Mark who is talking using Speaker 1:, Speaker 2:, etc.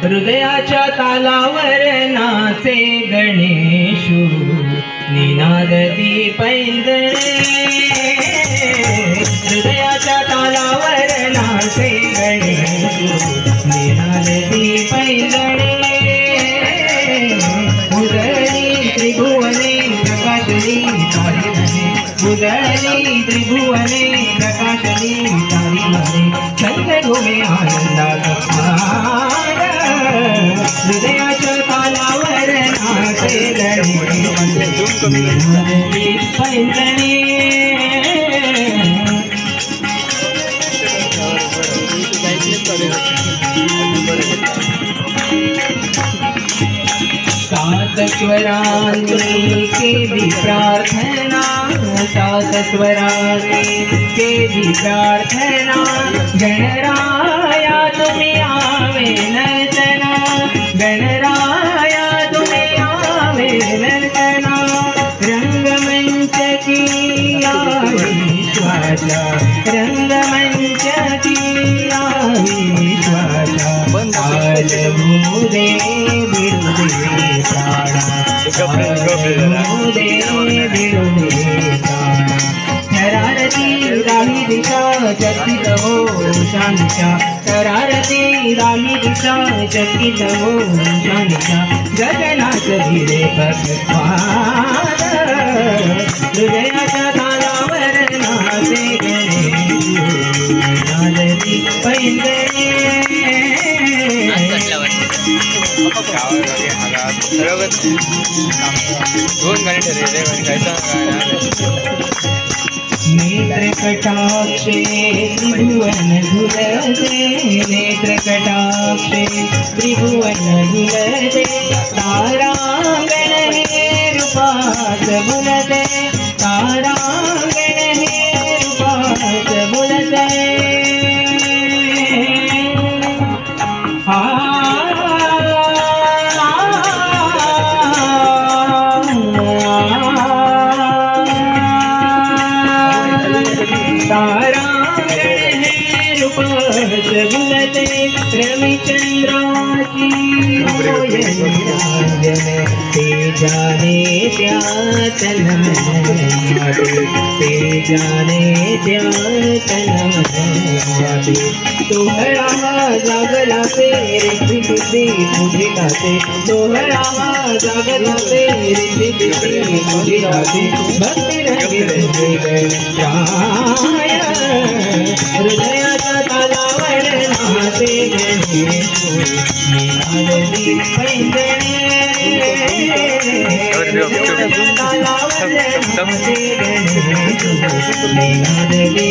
Speaker 1: हृदयाच्या तालावर नाचे गणेशू, निनादती पैंजणे. हृदयाच्या तालावर नाचे गणेशू, निनादती पैंजणे. उजळली त्रिभुवने प्रकाशली तारी म्हणे, उजळली त्रिभुवने प्रकाशली तारी म्हणे. छंद घुमे आनंदात हृदयाच्या तालावर नाचे गणेश, पैंजणे. सात स्वरांनी केली प्रार्थना, सात स्वरांनी केली प्रार्थना. गणराया तुम्ही आवे नर्तना, गणराया तुम्ही आवे नर्तना. रंगमंच की विश्वाचा, रंगमंच की विश्वाचा. आज मुदे बिरुदे प्राणा, मुदे बिरुदे प्राणा. शरारती राही दिशा चकित हो शांतीच्या, शरारती राही दिशा चकित हो शांतीच्या. गगनात भिरे भगवान, हृदयाच्या तालावर नाचे गणेश, निनादती पैंजणे. नेत्रकटाक्षे त्रिभुवन झुलते, नेत्रकटाक्षे त्रिभुवन झुलते. तारांगण हे रूपात बुलते, तारांगण हे रूपात बुलते. तारांगण हे रूपात बुलते. रविचंद्राची तेजाने त्यात नमनावे, तेजाने त्यात नमनावे. सोहळा जागला ते रिद्धी सिद्धी तुझी गाते, सोहळा जागला ते रिद्धी सिद्धी तुझी गाते. भक्ती रंगी गणराय, हृदयाच्या तालावर नाचे गणेश, निनादती पैंजणे. तालावर नाचे गणेश, निनादती